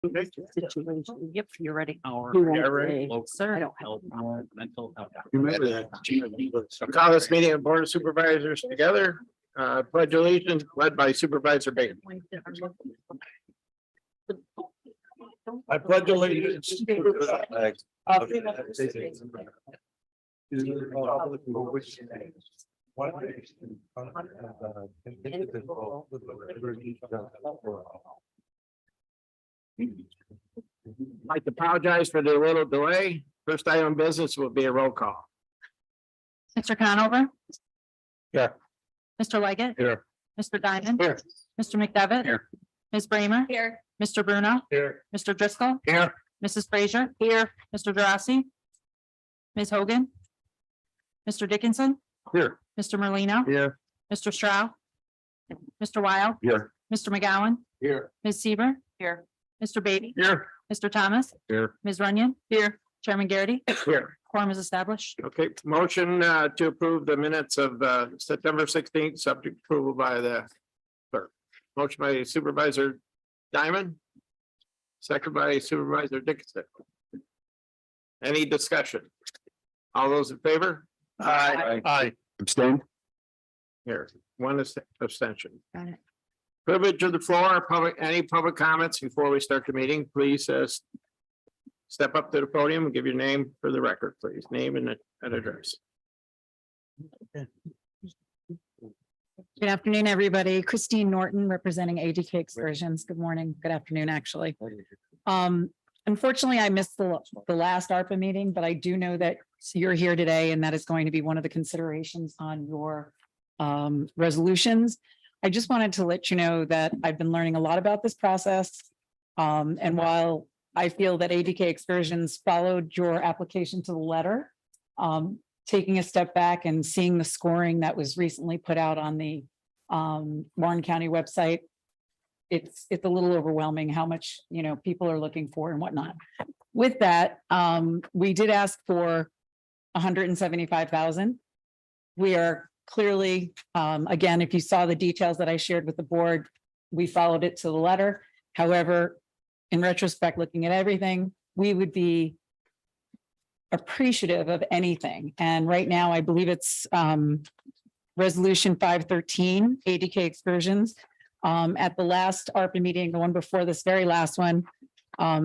Situation. Yep, you're ready. Our You won't say, sir. I don't have Mental health. Remember that. Call this meeting of Board of Supervisors together. Pledge allegiance led by Supervisor Bailey. I pledge allegiance to the flag of the United States of America, to the republic for which it stands, one nation, under God, indivisible, with liberty and justice for all. I'd like to apologize for the little delay. First item of business will be a roll call. Mr. Conover? Here. Mr. Leggett? Here. Mr. Diamond? Here. Mr. McDevitt? Here. Ms. Bramer? Here. Mr. Bruno? Here. Mr. Driscoll? Here. Mrs. Frazier? Here. Mr. Drossy? Ms. Hogan? Mr. Dickinson? Here. Mr. Merlino? Here. Mr. Stroud? Mr. Wild? Here. Mr. McGowan? Here. Ms. Seaver? Here. Mr. Beatty? Here. Mr. Thomas? Here. Ms. Runyon? Here. Chairman Garrity? Here. Quorum is established. Okay, motion to approve the minutes of September 16th, subject to approval by the clerk. Motion by Supervisor Diamond. Second by Supervisor Dickinson. Any discussion? All those in favor? Aye. Aye. Abstain. Here, one abstention. Got it. Privilege of the floor, any public comments before we start the meeting, please step up to the podium and give your name for the record, please. Name and address. Good afternoon, everybody. Christine Norton, representing ADK Excursions. Good morning, good afternoon, actually. Unfortunately, I missed the last ARPA meeting, but I do know that you're here today and that is going to be one of the considerations on your resolutions. I just wanted to let you know that I've been learning a lot about this process. And while I feel that ADK Excursions followed your application to the letter, taking a step back and seeing the scoring that was recently put out on the Warren County website, it's a little overwhelming how much, people are looking for and whatnot. With that, we did ask for 175,000. We are clearly, again, if you saw the details that I shared with the board, we followed it to the letter. However, in retrospect, looking at everything, we would be appreciative of anything. And right now, I believe it's Resolution 513, ADK Excursions. At the last ARPA meeting, the one before this very last one,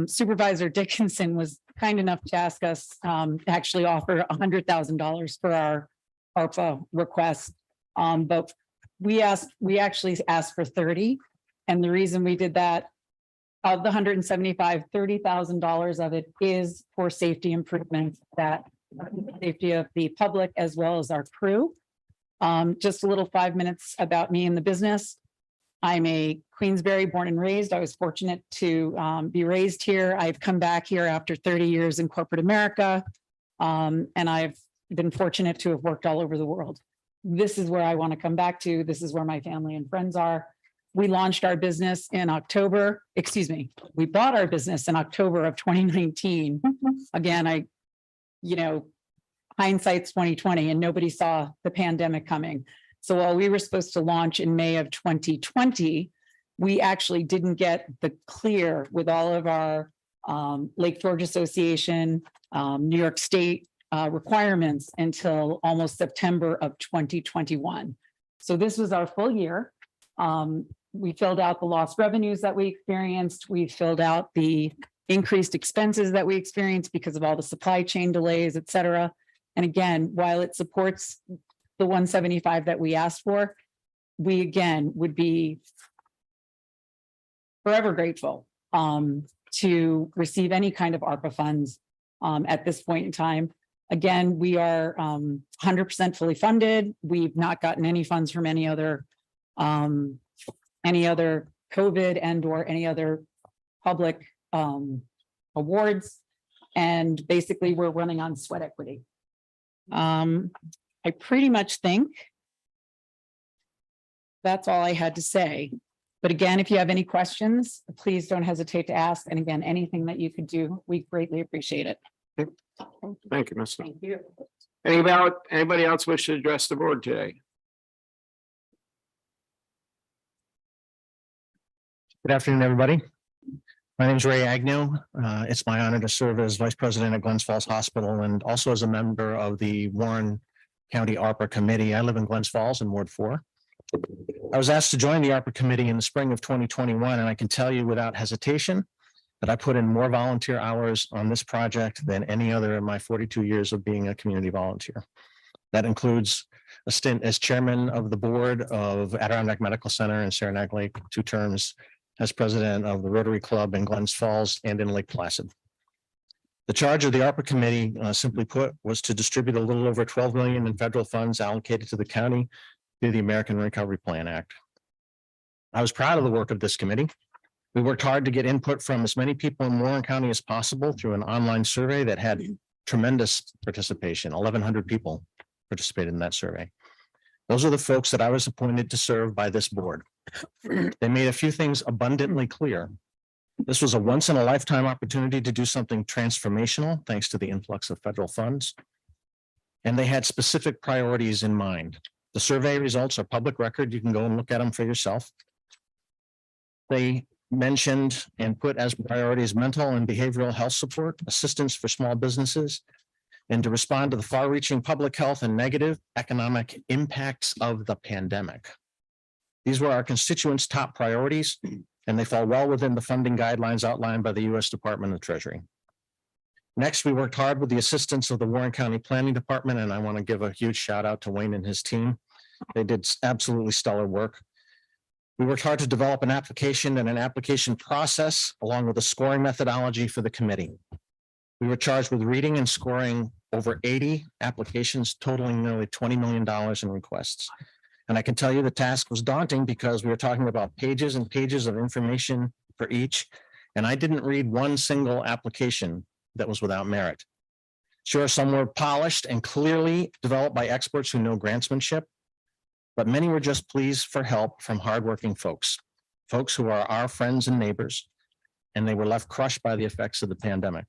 Supervisor Dickinson was kind enough to ask us to actually offer $100,000 for our ARPA request. But we actually asked for 30. And the reason we did that, of the 175, $30,000 of it is for safety improvements, that safety of the public as well as our crew. Just a little 5 minutes about me and the business. I'm a Queensbury born and raised. I was fortunate to be raised here. I've come back here after 30 years in corporate America. And I've been fortunate to have worked all over the world. This is where I want to come back to. This is where my family and friends are. We launched our business in October, we bought our business in October of 2019. Again, hindsight's 2020 and nobody saw the pandemic coming. So while we were supposed to launch in May of 2020, we actually didn't get the clear with all of our Lake George Association, New York State requirements until almost September of 2021. So this was our full year. We filled out the lost revenues that we experienced. We filled out the increased expenses that we experienced because of all the supply chain delays, et cetera. And again, while it supports the 175 that we asked for, we again would be forever grateful to receive any kind of ARPA funds at this point in time. Again, we are 100% fully funded. We've not gotten any funds from any other COVID and or any other public awards. And basically we're running on sweat equity. I pretty much think that's all I had to say. But again, if you have any questions, please don't hesitate to ask. And again, anything that you could do, we greatly appreciate it. Thank you, Ms. Thank you. Anybody else wish to address the board today? Good afternoon, everybody. My name is Ray Agnew. It's my honor to serve as Vice President at Glens Falls Hospital and also as a member of the Warren County ARPA Committee. I live in Glens Falls in Ward 4. I was asked to join the ARPA Committee in the spring of 2021, and I can tell you without hesitation that I put in more volunteer hours on this project than any other in my 42 years of being a community volunteer. That includes a stint as chairman of the board of Adirondack Medical Center in Saranac Lake, 2 terms as president of the Rotary Club in Glens Falls and in Lake Placid. The charge of the ARPA committee, simply put, was to distribute a little over 12 million in federal funds allocated to the county through the American Recovery Plan Act. I was proud of the work of this committee. We worked hard to get input from as many people in Warren County as possible through an online survey that had tremendous participation. 1,100 people participated in that survey. Those are the folks that I was appointed to serve by this board. They made a few things abundantly clear. This was a once in a lifetime opportunity to do something transformational, thanks to the influx of federal funds. And they had specific priorities in mind. The survey results are public record. You can go and look at them for yourself. They mentioned and put as priorities mental and behavioral health support, assistance for small businesses, and to respond to the far-reaching public health and negative economic impacts of the pandemic. These were our constituents' top priorities, and they fall well within the funding guidelines outlined by the U.S. Department of Treasury. Next, we worked hard with the assistance of the Warren County Planning Department, and I want to give a huge shout out to Wayne and his team. They did absolutely stellar work. We worked hard to develop an application and an application process, along with a scoring methodology for the committee. We were charged with reading and scoring over 80 applications totaling nearly $20 million in requests. And I can tell you the task was daunting because we were talking about pages and pages of information for each. And I didn't read one single application that was without merit. Sure, some were polished and clearly developed by experts who know grantsmanship, but many were just pleas for help from hardworking folks who are our friends and neighbors, and they were left crushed by the effects of the pandemic.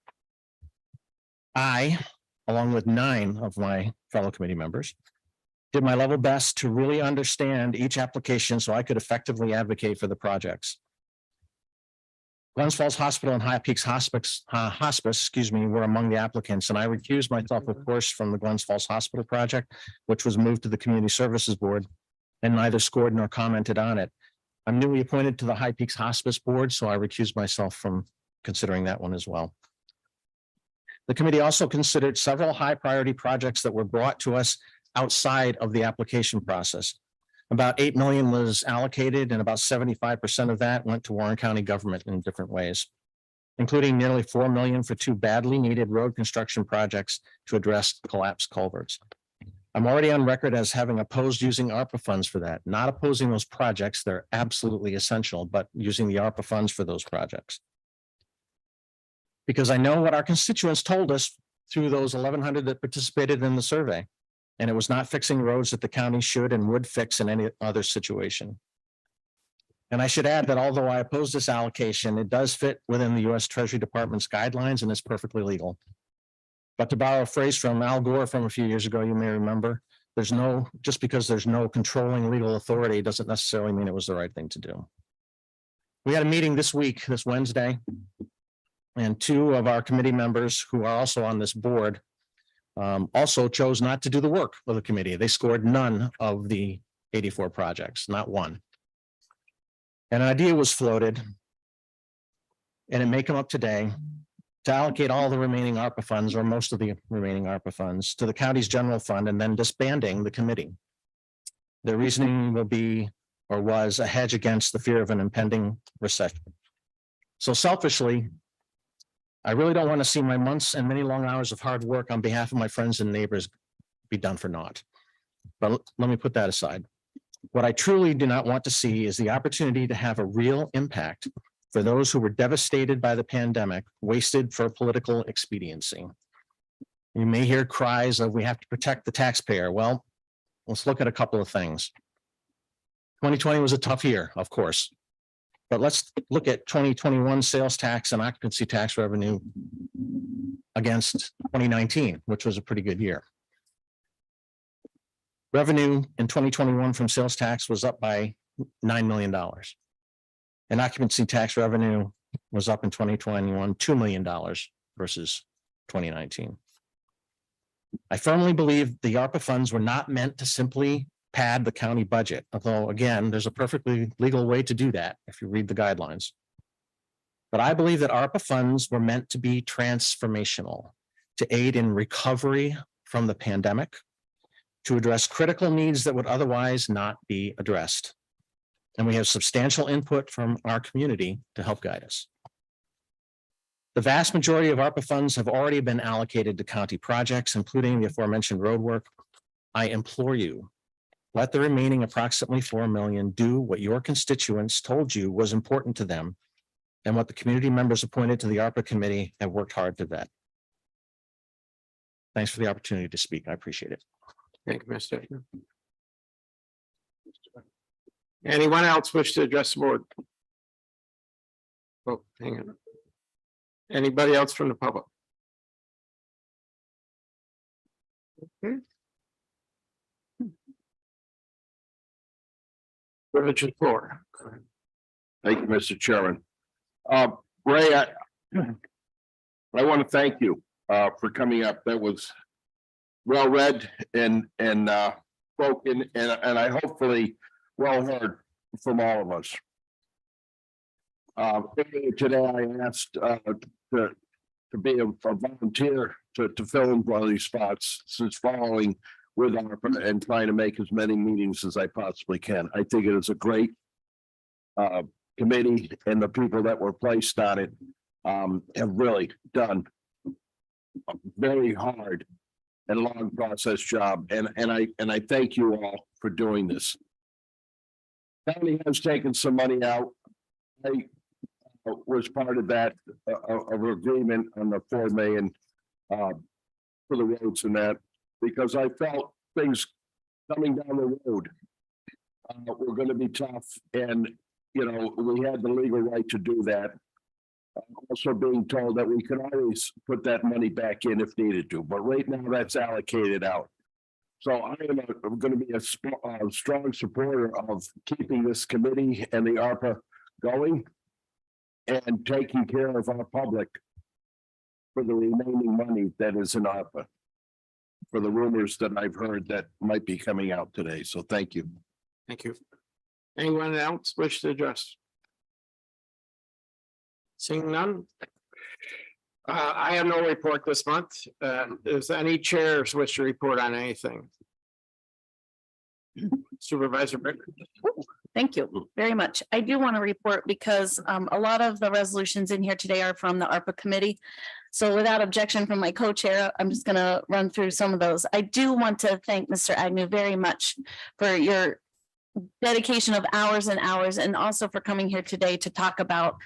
I, along with 9 of my fellow committee members, did my level best to really understand each application so I could effectively advocate for the projects. Glens Falls Hospital and High Peaks Hospice, were among the applicants, and I recused myself, of course, from the Glens Falls Hospital project, which was moved to the Community Services Board, and neither scored nor commented on it. I'm newly appointed to the High Peaks Hospice Board, so I recused myself from considering that one as well. The committee also considered several high priority projects that were brought to us outside of the application process. About 8 million was allocated, and about 75% of that went to Warren County government in different ways, including nearly 4 million for 2 badly needed road construction projects to address collapsed culverts. I'm already on record as having opposed using ARPA funds for that, not opposing those projects. They're absolutely essential, but using the ARPA funds for those projects. Because I know what our constituents told us through those 1,100 that participated in the survey. And it was not fixing roads that the county should and would fix in any other situation. And I should add that although I oppose this allocation, it does fit within the U.S. Treasury Department's guidelines and is perfectly legal. But to borrow a phrase from Al Gore from a few years ago, you may remember, just because there's no controlling legal authority doesn't necessarily mean it was the right thing to do. We had a meeting this Wednesday, and 2 of our committee members who are also on this board also chose not to do the work of the committee. They scored none of the 84 projects, not one. An idea was floated, and it may come up today, to allocate all the remaining ARPA funds, or most of the remaining ARPA funds, to the county's general fund and then disbanding the committee. The reasoning will be, or was, a hedge against the fear of an impending recession. So selfishly, I really don't want to see my months and many long hours of hard work on behalf of my friends and neighbors be done for naught. But let me put that aside. What I truly do not want to see is the opportunity to have a real impact for those who were devastated by the pandemic, wasted for political expediency. You may hear cries of, we have to protect the taxpayer. Well, let's look at a couple of things. 2020 was a tough year, of course. But let's look at 2021 sales tax and occupancy tax revenue against 2019, which was a pretty good year. Revenue in 2021 from sales tax was up by $9 million. And occupancy tax revenue was up in 2021, $2 million versus 2019. I firmly believe the ARPA funds were not meant to simply pad the county budget, although again, there's a perfectly legal way to do that if you read the guidelines. But I believe that ARPA funds were meant to be transformational, to aid in recovery from the pandemic, to address critical needs that would otherwise not be addressed. And we have substantial input from our community to help guide us. The vast majority of ARPA funds have already been allocated to county projects, including the aforementioned road work. I implore you, let the remaining approximately 4 million do what your constituents told you was important to them and what the community members appointed to the ARPA committee have worked hard to vet. Thanks for the opportunity to speak. I appreciate it. Thank you, Mr. Hickman. Anyone else wish to address the board? Oh, hang on. Anybody else from the public? Okay. Privilege of floor. Thank you, Mr. Chairman. Ray, I want to thank you for coming up. That was well read and spoken, and I hopefully well heard from all of us. Earlier today, I asked to be a volunteer to fill in one of these spots since following with ARPA and trying to make as many meetings as I possibly can. I think it is a great committee, and the people that were placed on it have really done a very hard and long process job. And I thank you all for doing this. County has taken some money out. I was part of that of agreement on the 4 million for the roads and that, because I felt things coming down the road were going to be tough, and you know, we had the legal right to do that. Also being told that we can always put that money back in if needed to, but right now that's allocated out. So I'm going to be a strong supporter of keeping this committee and the ARPA going and taking care of our public for the remaining money that is in ARPA, for the rumors that I've heard that might be coming out today. So thank you. Thank you. Anyone else wish to address? Seeing none. I have no report this month. Is any chairs wish to report on anything? Supervisor Brick. Thank you very much. I do want to report because a lot of the resolutions in here today are from the ARPA committee. So without objection from my co-chair, I'm just going to run through some of those. I do want to thank Mr. Agnew very much for your dedication of hours and hours, and also for coming here today to talk about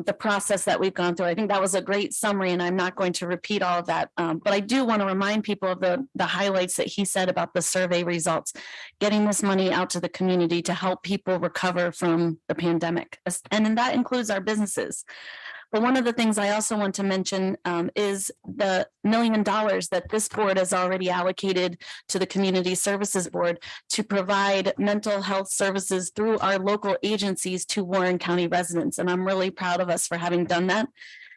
the process that we've gone through. I think that was a great summary, and I'm not going to repeat all of that. But I do want to remind people of the highlights that he said about the survey results, getting this money out to the community to help people recover from the pandemic. And that includes our businesses. But one of the things I also want to mention is the $1 million that this board has already allocated to the Community Services Board to provide mental health services through our local agencies to Warren County residents. And I'm really proud of us for having done that.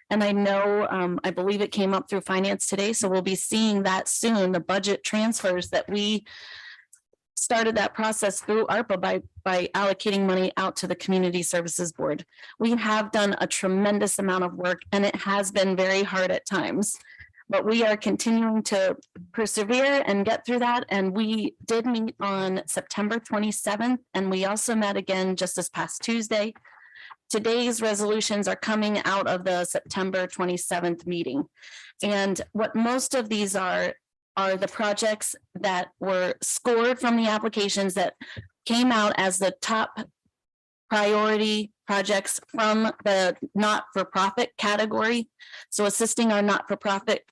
And I know, I believe it came up through finance today, so we'll be seeing that soon, the budget transfers that we started that process through ARPA by allocating money out to the Community Services Board. We have done a tremendous amount of work, and it has been very hard at times, but we are continuing to persevere and get through that. And we did meet on September 27th, and we also met again just this past Tuesday. Today's resolutions are coming out of the September 27th meeting. And what most of these are the projects that were scored from the applications that came out as the top priority projects from the not-for-profit category. So assisting our not-for-profit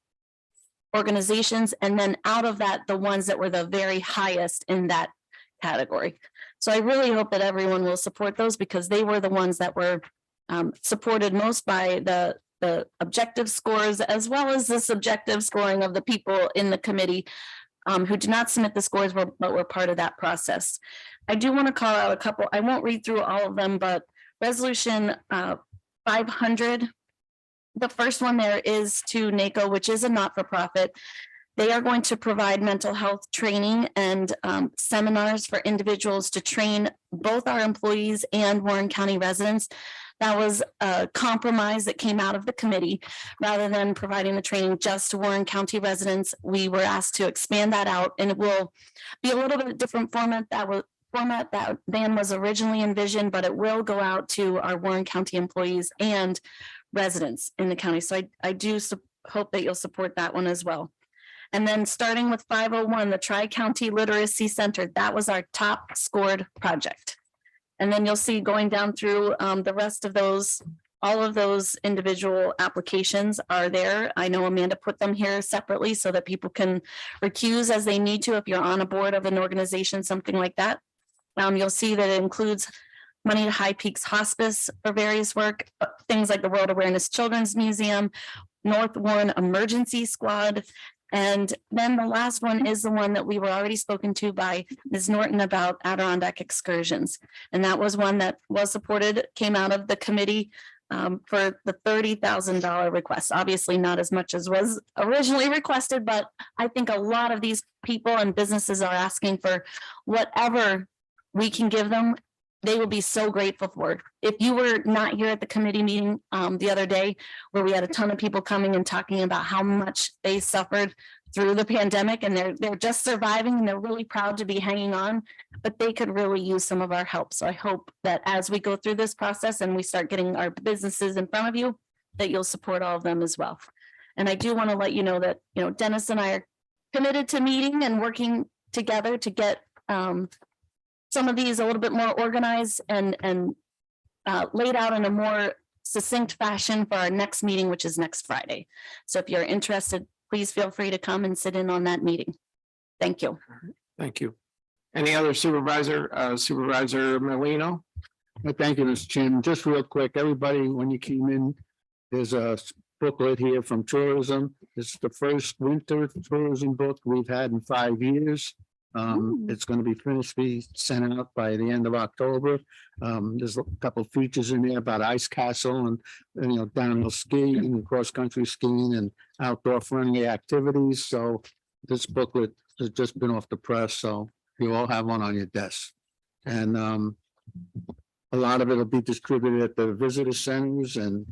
organizations, and then out of that, the ones that were the very highest in that category. So I really hope that everyone will support those, because they were the ones that were supported most by the objective scores, as well as the subjective scoring of the people in the committee who did not submit the scores, but were part of that process. I do want to call out a couple. I won't read through all of them, but resolution 500. The first one there is to NACO, which is a not-for-profit. They are going to provide mental health training and seminars for individuals to train both our employees and Warren County residents. That was a compromise that came out of the committee. Rather than providing the training just to Warren County residents, we were asked to expand that out, and it will be a little bit different format than was originally envisioned, but it will go out to our Warren County employees and residents in the county. So I do hope that you'll support that one as well. And then starting with 501, the Tri-County Literacy Center, that was our top scored project. And then you'll see going down through the rest of those, all of those individual applications are there. I know Amanda put them here separately so that people can recuse as they need to if you're on a board of an organization, something like that. You'll see that it includes money to High Peaks Hospice for various work, things like the World Awareness Children's Museum, North Warren Emergency Squad. And then the last one is the one that we were already spoken to by Ms. Norton about Adirondack Excursions. And that was one that was supported, came out of the committee for the $30,000 request. Obviously not as much as was originally requested, but I think a lot of these people and businesses are asking for whatever we can give them. They will be so grateful for. If you were not here at the committee meeting the other day, where we had a ton of people coming and talking about how much they suffered through the pandemic, and they're just surviving, and they're really proud to be hanging on, but they could really use some of our help. So I hope that as we go through this process and we start getting our businesses in front of you, that you'll support all of them as well. And I do want to let you know that, you know, Dennis and I are committed to meeting and working together to get some of these a little bit more organized and laid out in a more succinct fashion for our next meeting, which is next Friday. So if you're interested, please feel free to come and sit in on that meeting. Thank you. Thank you. Any other supervisor, Supervisor Merlino? Thank you, Mr. Chairman. Just real quick, everybody, when you came in, there's a booklet here from tourism. It's the first winter tourism book we've had in 5 years. It's going to be finished, be sent out by the end of October. There's a couple of features in there about ice castle and you know, downhill skiing and cross-country skiing and outdoor friendly activities. So this booklet has just been off the press, so you all have one on your desk. And a lot of it will be distributed at the visitor centers and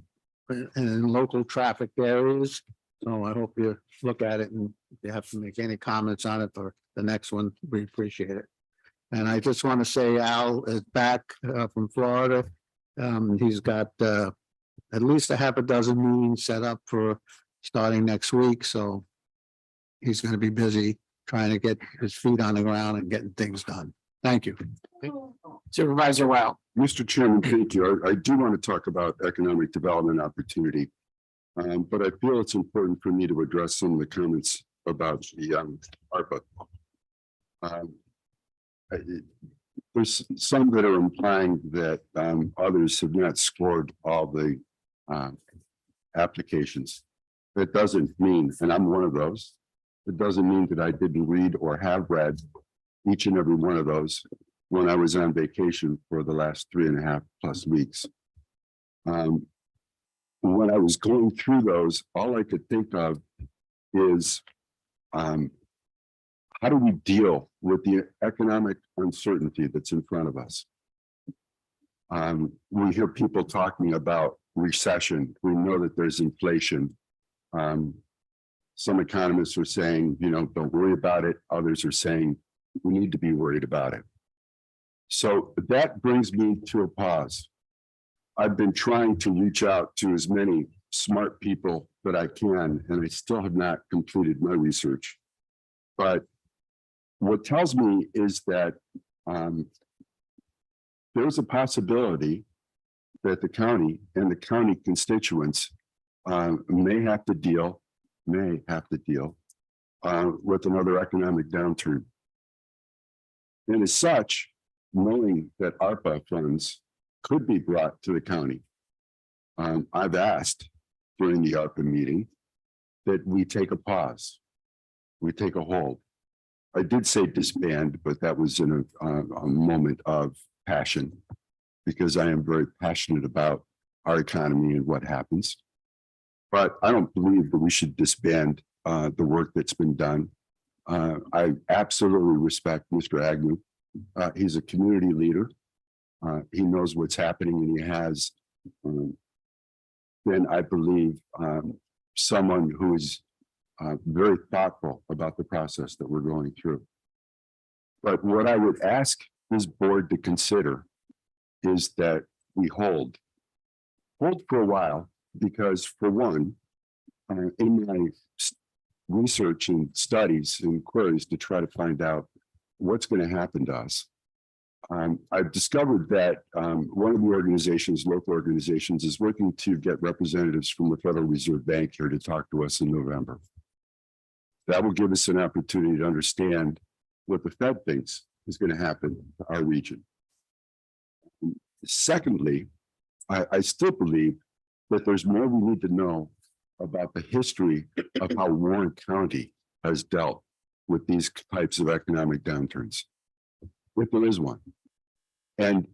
in local traffic areas. So I hope you look at it, and if you have to make any comments on it or the next one, we appreciate it. And I just want to say Al is back from Florida. He's got at least a half a dozen meetings set up for starting next week. So he's going to be busy trying to get his feet on the ground and getting things done. Thank you. Supervisor Wow. Mr. Chairman, thank you. I do want to talk about economic development opportunity. But I feel it's important for me to address some of the comments about the ARPA. There's some that are implying that others have not scored all the applications. That doesn't mean, and I'm one of those, it doesn't mean that I didn't read or have read each and every one of those when I was on vacation for the last 3.5+ weeks. When I was going through those, all I could think of is how do we deal with the economic uncertainty that's in front of us? We hear people talking about recession. We know that there's inflation. Some economists are saying, you know, don't worry about it. Others are saying we need to be worried about it. So that brings me to a pause. I've been trying to reach out to as many smart people that I can, and I still have not completed my research. But what tells me is that there's a possibility that the county and the county constituents may have to deal with another economic downturn. And as such, knowing that ARPA funds could be brought to the county, I've asked during the ARPA meeting that we take a pause, we take a hold. I did say disband, but that was in a moment of passion, because I am very passionate about our economy and what happens. But I don't believe that we should disband the work that's been done. I absolutely respect Mr. Agnew. He's a community leader. He knows what's happening, and he has been, I believe, someone who is very thoughtful about the process that we're going through. But what I would ask this board to consider is that we hold for a while, because for one, in my research and studies and queries to try to find out what's going to happen to us, I've discovered that one of the organizations, local organizations, is working to get representatives from the Federal Reserve Bank here to talk to us in November. That will give us an opportunity to understand what the Fed thinks is going to happen to our region. Secondly, I still believe that there's more we need to know about the history of how Warren County has dealt with these types of economic downturns, if there is one. And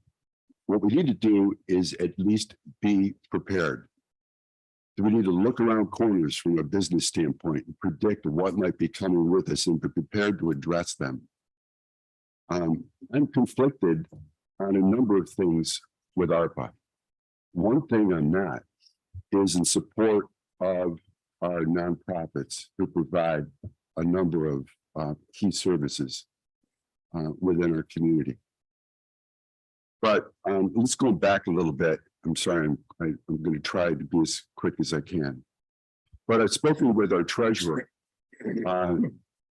what we need to do is at least be prepared. We need to look around corners from a business standpoint and predict what might be coming with us and be prepared to address them. I'm conflicted on a number of things with ARPA. One thing I'm not is in support of our nonprofits who provide a number of key services within our community. But let's go back a little bit. I'm sorry, I'm going to try to be as quick as I can. But I've spoken with our treasurer.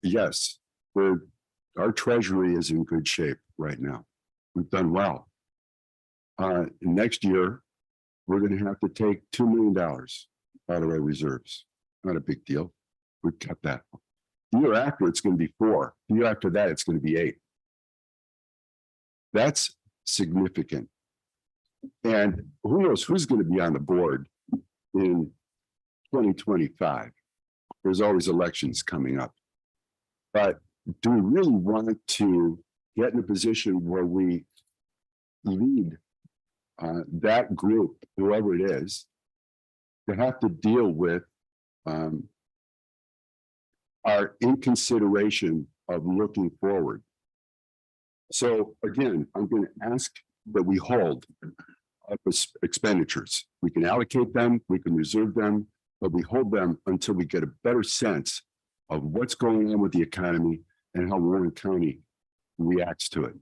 Yes, our treasury is in good shape right now. We've done well. Next year, we're going to have to take $2 million out of our reserves. Not a big deal. We've kept that. The year after, it's going to be 4. The year after that, it's going to be 8. That's significant. And who knows who's going to be on the board in 2025. There's always elections coming up. But do we really want to get in a position where we lead that group, whoever it is, to have to deal with our inconsideration of looking forward? So again, I'm going to ask that we hold expenditures. We can allocate them, we can reserve them, but we hold them until we get a better sense of what's going on with the economy and how Warren County reacts to it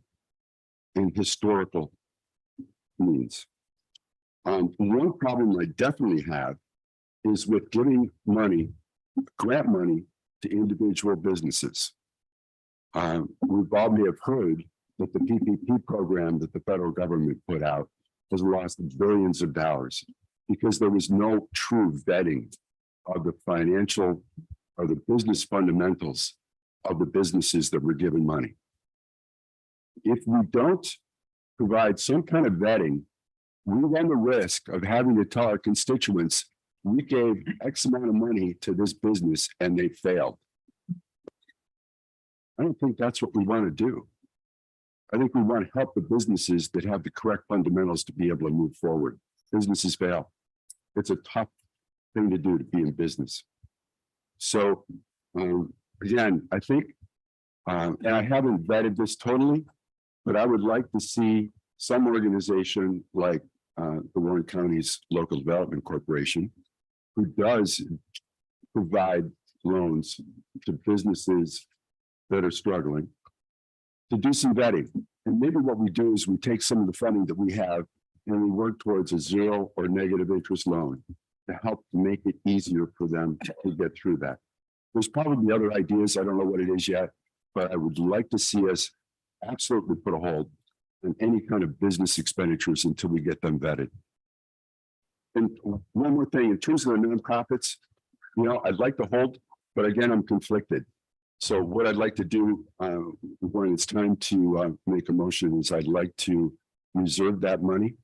in historical means. One problem I definitely have is with giving money, grant money, to individual businesses. We've all may have heard that the PPP program that the federal government put out has lost billions of dollars because there was no true vetting of the financial or the business fundamentals of the businesses that were given money. If we don't provide some kind of vetting, we run the risk of having to tell our constituents, we gave X amount of money to this business and they failed. I don't think that's what we want to do. I think we want to help the businesses that have the correct fundamentals to be able to move forward. Businesses fail. It's a tough thing to do to be in business. So again, I think, and I haven't vetted this totally, but I would like to see some organization like the Warren County's Local Development Corporation, who does provide loans to businesses that are struggling, to do some vetting. And maybe what we do is we take some of the funding that we have and we work towards a 0 or negative interest loan to help make it easier for them to get through that. There's probably other ideas. I don't know what it is yet, but I would like to see us absolutely put a hold on any kind of business expenditures until we get them vetted. And one more thing, in terms of the nonprofits, I'd like to hold, but again, I'm conflicted. So what I'd like to do when it's time to make a motion is I'd like to reserve that money,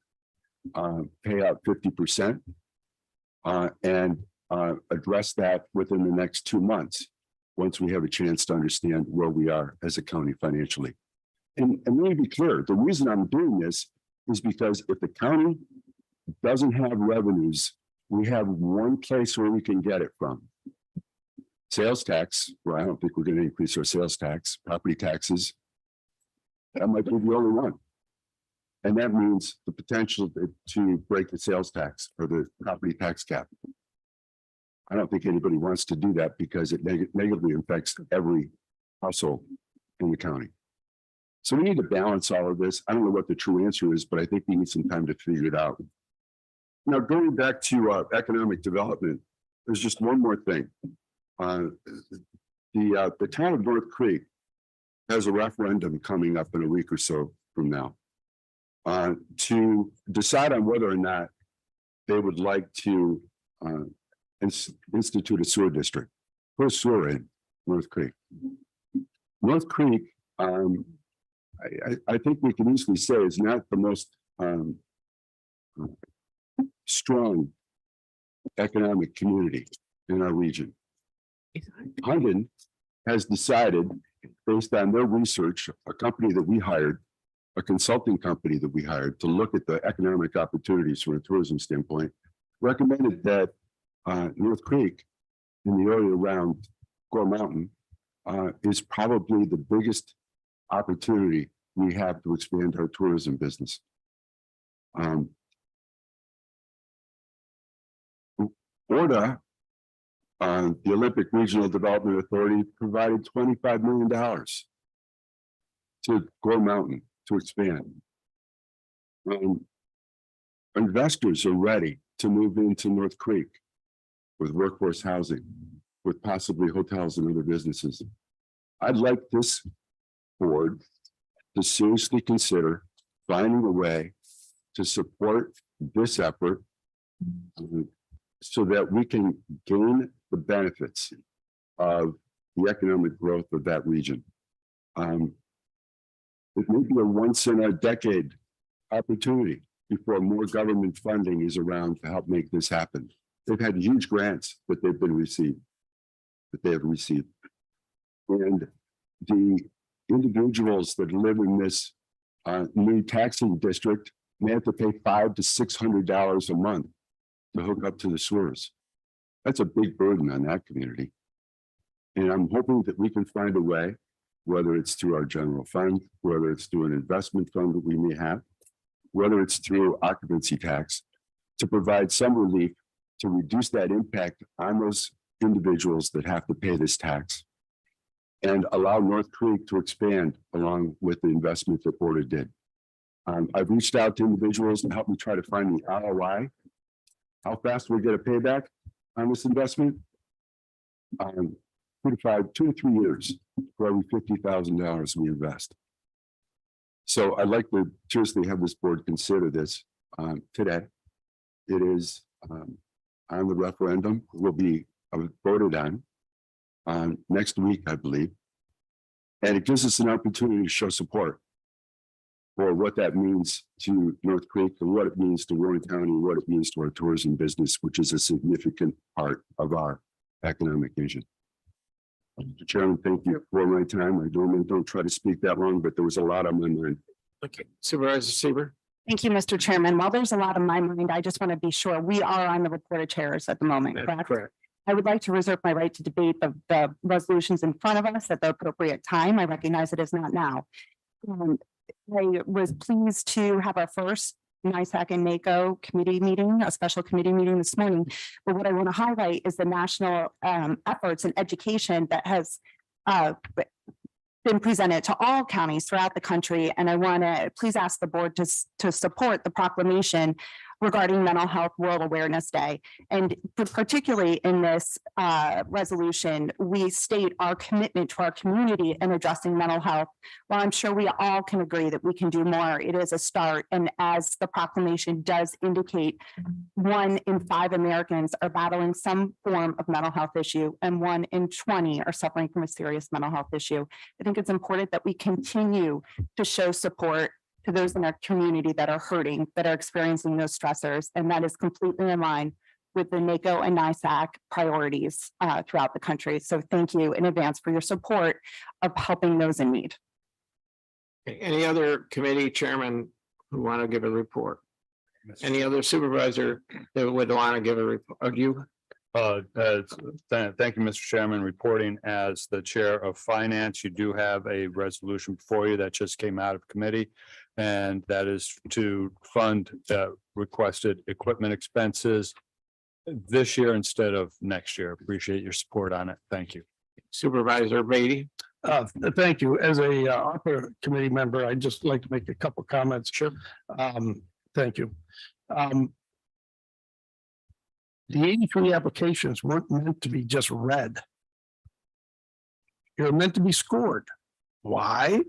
pay out 50%, and address that within the next 2 months, once we have a chance to understand where we are as a county financially. And let me be clear, the reason I'm doing this is because if the county doesn't have revenues, we have one place where we can get it from. Sales tax, well, I don't think we're going to increase our sales tax, property taxes. That might be the only one. And that means the potential to break the sales tax or the property tax cap. I don't think anybody wants to do that because it negatively affects every household in the county. So we need to balance all of this. I don't know what the true answer is, but I think we need some time to figure it out. Now, going back to economic development, there's just one more thing. The town of North Creek has a referendum coming up in a week or so from now to decide on whether or not they would like to institute a sewer district, put a sewer in North Creek. North Creek, I think we can easily say is not the most strong economic community in our region. Hunden has decided, based on their research, a company that we hired, a consulting company that we hired to look at the economic opportunities from a tourism standpoint, recommended that North Creek in the area around Gore Mountain is probably the biggest opportunity we have to expand our tourism business. ORDA, the Olympic Regional Development Authority, provided $25 million to Gore Mountain to expand. Investors are ready to move into North Creek with workforce housing, with possibly hotels and other businesses. I'd like this board to seriously consider finding a way to support this effort so that we can gain the benefits of the economic growth of that region. It may be a once in a decade opportunity before more government funding is around to help make this happen. They've had huge grants that they have received. And the individuals that live in this new taxing district may have to pay $500 to $600 a month to hook up to the sewers. That's a big burden on that community. And I'm hoping that we can find a way, whether it's through our general fund, whether it's through an investment fund that we may have, whether it's through occupancy tax, to provide some relief to reduce that impact on those individuals that have to pay this tax and allow North Creek to expand along with the investment that ORDA did. I've reached out to individuals to help me try to find the ROI, how fast we get a payback on this investment. 2 to 3 years for every $50,000 we invest. So I'd like to seriously have this board consider this today. It is on the referendum, will be voted on next week, I believe. And it gives us an opportunity to show support for what that means to North Creek and what it means to Warren County, and what it means to our tourism business, which is a significant part of our economic vision. Mr. Chairman, thank you for my time. I normally don't try to speak that long, but there was a lot on my mind. Okay, Supervisor Seaver. Thank you, Mr. Chairman. While there's a lot on my mind, I just want to be sure we are on the reported chairs at the moment, That's correct? I would like to reserve my right to debate the resolutions in front of us at the appropriate time. I recognize it is not now. I was pleased to have our first NISAC and NACO committee meeting, a special committee meeting this morning. But what I want to highlight is the national efforts in education that has been presented to all counties throughout the country. And I want to please ask the board to support the proclamation regarding Mental Health World Awareness Day. And particularly in this resolution, we state our commitment to our community in addressing mental health. While I'm sure we all can agree that we can do more, it is a start. And as the proclamation does indicate, 1 in 5 Americans are battling some form of mental health issue, and 1 in 20 are suffering from a serious mental health issue. I think it's important that we continue to show support to those in our community that are hurting, that are experiencing those stressors, and that is completely in line with the NACO and NISAC priorities throughout the country. So thank you in advance for your support of helping those in need. Okay, any other committee chairman who want to give a report? Any other supervisor that would want to give a report? You? Thank you, Mr. Chairman. Reporting as the Chair of Finance, you do have a resolution before you that just came out of committee. And that is to fund requested equipment expenses this year instead of next year. Appreciate your support on it. Thank you. Supervisor Beatty? Thank you. As a opera committee member, I'd just like to make a couple comments. Sure. Thank you. The 83 applications weren't meant to be just read. They're meant to be scored. Why?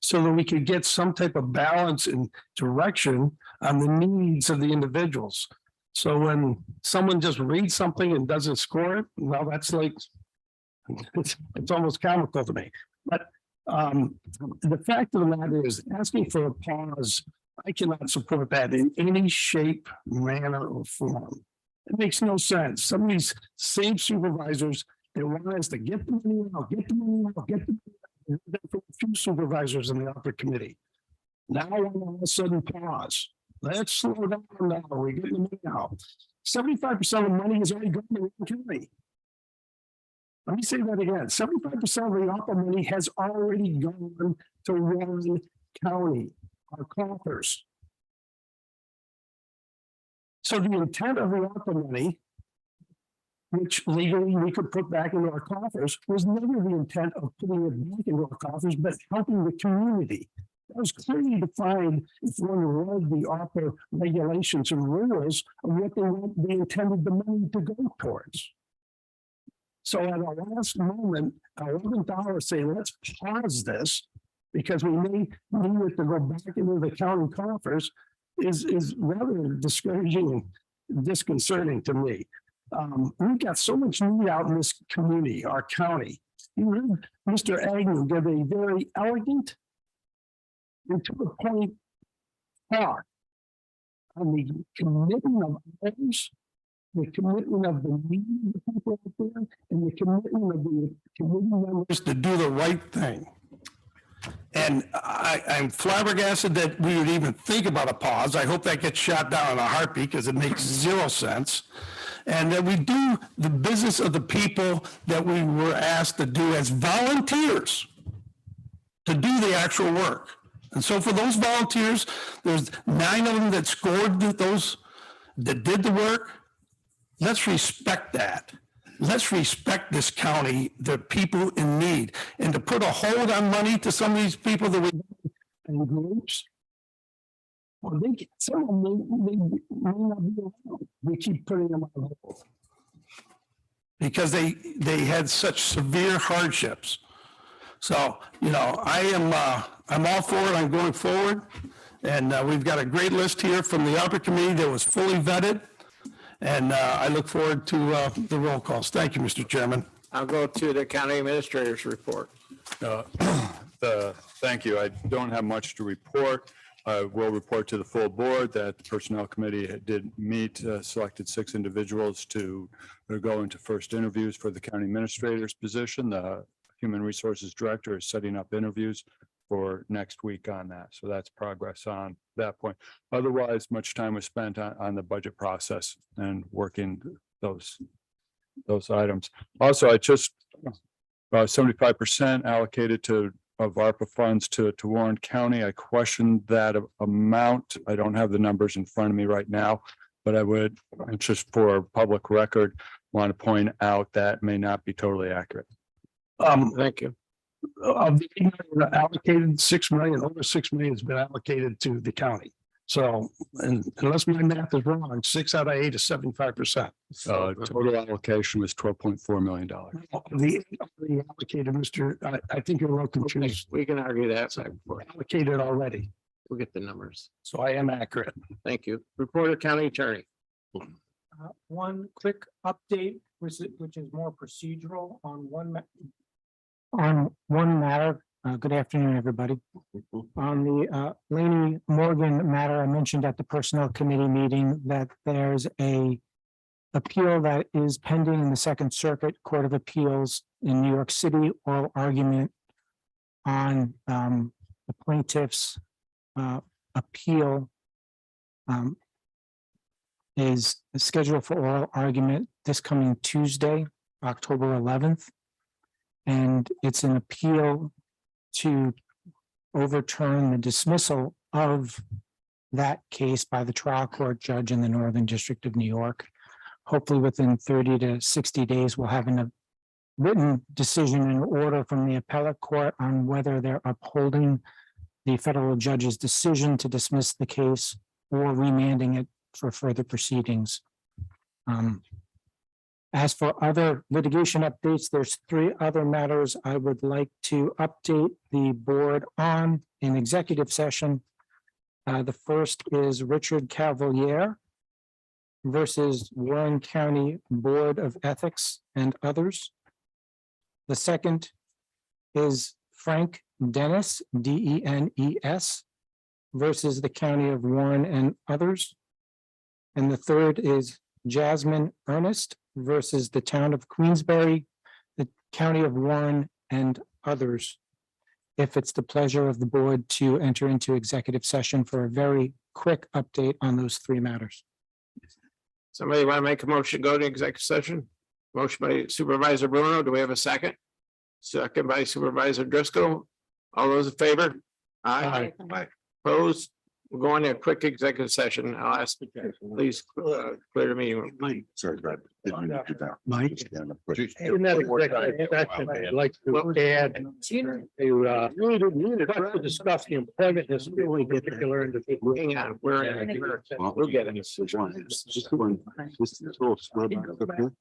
So that we could get some type of balance and direction on the needs of the individuals. So when someone just reads something and doesn't score it, well, that's like, it's almost comical to me. But the fact of the matter is, asking for a pause, I cannot support that in any shape, manner, or form. It makes no sense. Some of these same supervisors, they want us to get the money out, get the money out, get the money out. For a few supervisors in the upper committee. Now all of a sudden pause. Let's slow down now. We're getting the money out. 75% of the money is already going to the county. Let me say that again. 75% of the ARPA money has already gone to Warren County, our coffers. So the intent of the ARPA money, which legally we could put back into our coffers, was never the intent of putting it back into our coffers, but helping the community. That was clearly defined if one read the ARPA regulations and rules of what they intended the money to go towards. So at our last moment, our 11th hour, say, let's pause this because we may need it to go back into the county coffers is rather discouraging and disconcerting to me. We've got so much need out in this community, our county. You heard Mr. Agnew give a very elegant and to the point talk on the commitment of others, the commitment of the need of the people out there, and the commitment of the committee members to do the right thing. And I'm flabbergasted that we would even think about a pause. I hope that gets shot down in a heartbeat because it makes zero sense. And that we do the business of the people that we were asked to do as volunteers to do the actual work. And so for those volunteers, there's 9 of them that scored those, that did the work. Let's respect that. Let's respect this county, the people in need, and to put a hold on money to some of these people that we in groups. Well, some of them may not be around. We keep putting them on hold because they had such severe hardships. So, you know, I'm all for it. I'm going forward, and we've got a great list here from the upper committee that was fully vetted. And I look forward to the roll calls. Thank you, Mr. Chairman. I'll go to the county administrator's report. Thank you. I don't have much to report. I will report to the full board that the Personnel Committee did meet, selected 6 individuals to go into first interviews for the county administrator's position. The Human Resources Director is setting up interviews for next week on that. So that's progress on that point. Otherwise, much time was spent on the budget process and working those items. Also, I just 75% allocated of ARPA funds to Warren County. I questioned that amount. I don't have the numbers in front of me right now, but I would, just for public record, want to point out that may not be totally accurate. Thank you. Of the 8 million allocated, 6 million, over 6 million has been allocated to the county. So, and unless my math is wrong, 6 out of 8 is 75%. Total allocation was $12.4 million. The allocated, Mr. I think you're a little confused. We can argue that back and forth. Allocated already. We'll get the numbers. So I am accurate. Thank you. Report of county attorney. One quick update, which is more procedural on one matter. Good afternoon, everybody. On the Laney Morgan matter, I mentioned at the Personnel Committee meeting that there's a appeal that is pending in the Second Circuit Court of Appeals in New York City, oral argument on the plaintiff's appeal is scheduled for oral argument this coming Tuesday, October 11th. And it's an appeal to overturn the dismissal of that case by the trial court judge in the Northern District of New York. Hopefully within 30 to 60 days, we'll have a written decision in order from the appellate court on whether they're upholding the federal judge's decision to dismiss the case or remanding it for further proceedings. As for other litigation updates, there's 3 other matters I would like to update the board on in executive session. The first is Richard Cavalier versus Warren County Board of Ethics and others. The second is Frank Dennis, Denes, versus the County of Warren and others. And the third is Jasmine Ernest versus the Town of Queensbury, the County of Warren and others. If it's the pleasure of the board to enter into executive session for a very quick update on those 3 matters. Somebody want to make a motion, to go to executive session? Motion by Supervisor Bruno. Do we have a second? Second by Supervisor Driscoll. All those in favor? Aye. Opposed? We're going to a quick executive session. I'll ask, please clear the meeting. Mike, sorry, Brad. Didn't mean to do that. Mike? Yeah, In that executive session, I'd like to add to discuss the employment of really particular individual. Hang on, we're in. We'll get it. This is full scrub up here.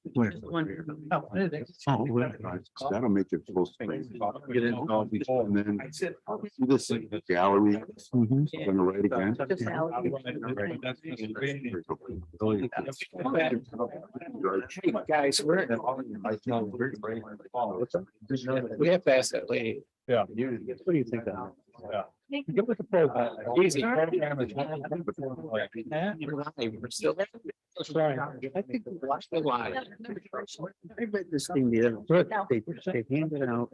That'll make it full screen. And then see this gallery on the right again. Hey, guys, we have to ask that lady. Yeah. What do you think? Give us a program. Easy. Program is- We're still. I think we're still live. I read this thing the other day. They handed out